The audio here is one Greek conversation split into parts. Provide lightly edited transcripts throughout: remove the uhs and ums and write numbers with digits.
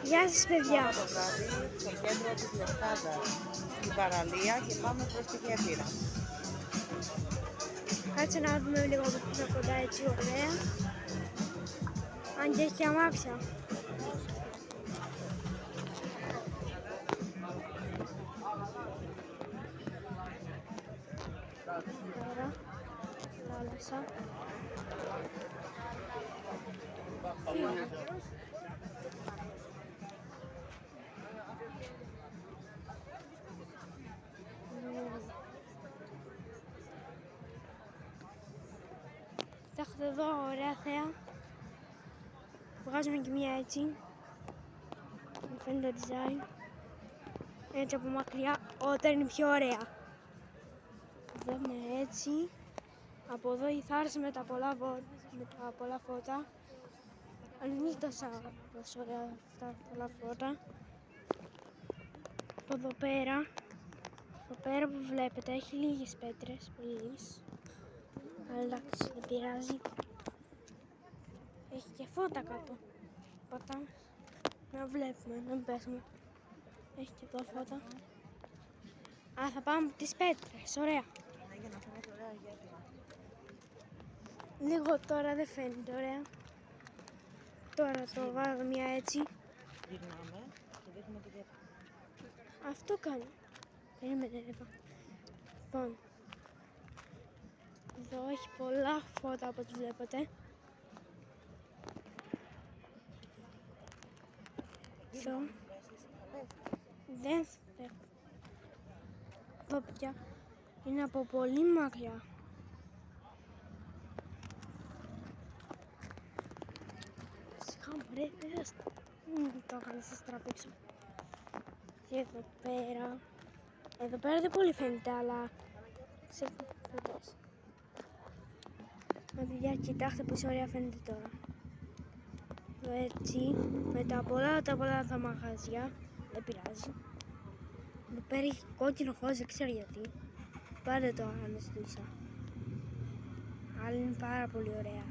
Γεια σας παιδιά. Το βράδυ στο κέντρο της Λευκάδας, στην παραλία και πάμε προς τη Γέφυρα. Κάτσε να δούμε λίγο πιο κοντά έτσι ωραία. Αν και έχει αμάξια. Τώρα, θάλασσα. Κοιτάξτε εδώ, ωραία θέα. Βγάζουμε και μία έτσι. Μου φαίνεται το design. Έτσι από μακριά, όταν είναι πιο ωραία. Βλέπουμε έτσι. Από εδώ η θάλασσα με τα πολλά φώτα. Αλλά δεν είναι τόσο ωραία αυτά τα πολλά φώτα. Από εδώ πέρα που βλέπετε έχει λίγες πέτρες, πολλές. Αλλά εντάξει, δεν πειράζει. Έχει και φώτα κάτω. Πατάμε να βλέπουμε, να μην πέσουμε. Έχει και εδώ φώτα. Α, θα πάμε από τις πέτρες, ωραία. Για να φαίνεται ωραία γέφυρα. Λίγο τώρα δεν φαίνεται ωραία. Τώρα το βάλω μια έτσι. Γυρνάμε και δείχνουμε τη γέφυρα. Αυτό κάνει. Περίμενε Εύα. Λοιπόν. Εδώ έχει πολλά φώτα από ό,τι βλέπετε. Εδώ. Δεν θέλω. Εδώ πια είναι από πολύ μακριά. Σιγά μου ρε, δεν το έκανα σας τραβήξω. Και εδώ πέρα δεν πολύ φαίνεται, αλλά σε φωτές. Μα παιδιά, κοιτάξτε πόσο ωραία φαίνεται τώρα. Εδώ έτσι, με τα πολλά τα μαγαζιά, δεν πειράζει. Εδώ πέρα έχει κόκκινο φως, δεν ξέρω γιατί. Πάντα το αναστούσα. Αλλά είναι πάρα πολύ ωραία.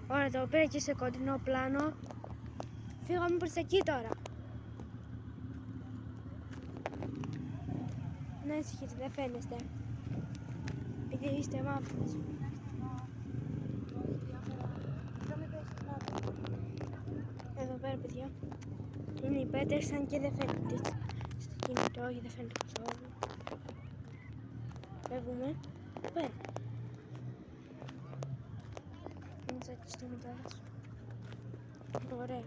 Ωραία, εδώ πέρα και σε κόκκινο πλάνο. Φύγαμε προς εκεί τώρα. Να ησυχείτε, δεν φαίνεστε. Επειδή είστε μαύρες. Εδώ πέρα παιδιά είναι οι πέτρες, αν και δεν φαίνεται στο κινητό, όχι δεν φαίνεται καθόλου. Φεύγουμε. Εδώ πέρα. Είναι σαν και στο μητάρας. Ωραία.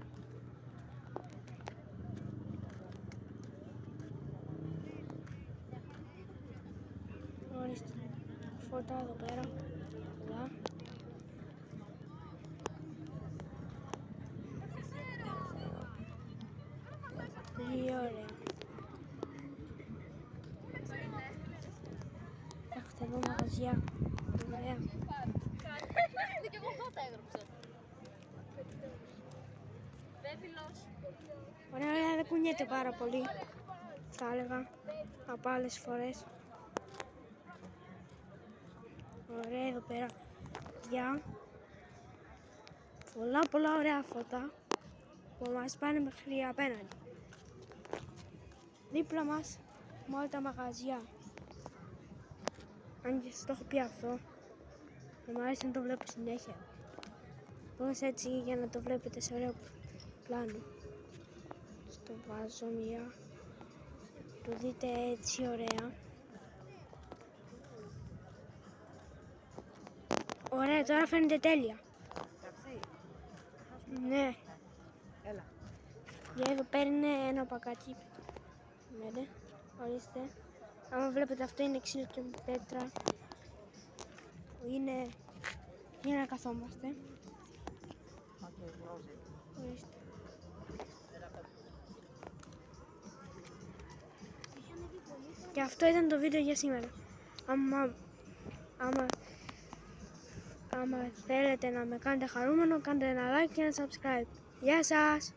Ορίστε. Φώτα εδώ πέρα. Πολλά. Πολύ ωραία. Έχετε εδώ μαγαζιά. Ωραία. Και εγώ φώτα έγραψα. Ωραία, δεν κουνιέται πάρα πολύ. Θα έλεγα από άλλες φορές. Ωραία εδώ πέρα. Για πολλά ωραία φώτα που μας πάνε μέχρι απέναντι. Δίπλα μας με όλα τα μαγαζιά. Αν και σας το έχω πει αυτό, θα μου αρέσει να το βλέπω συνέχεια. Πώς έτσι για να το βλέπετε σε ωραίο πλάνο. Στο βάζω μία. Το δείτε έτσι ωραία. Ωραία, τώρα φαίνεται τέλεια. Εντάξει. Ναι. Έλα. Για εδώ πέρα είναι ένα πακάκι. Ναι, ορίστε. Άμα βλέπετε αυτό είναι ξύλο και πέτρα. Είναι για να καθόμαστε. Ορίστε. Και αυτό ήταν το βίντεο για σήμερα. Άμα θέλετε να με κάνετε χαρούμενο, κάντε ένα like και ένα subscribe. Γεια σας!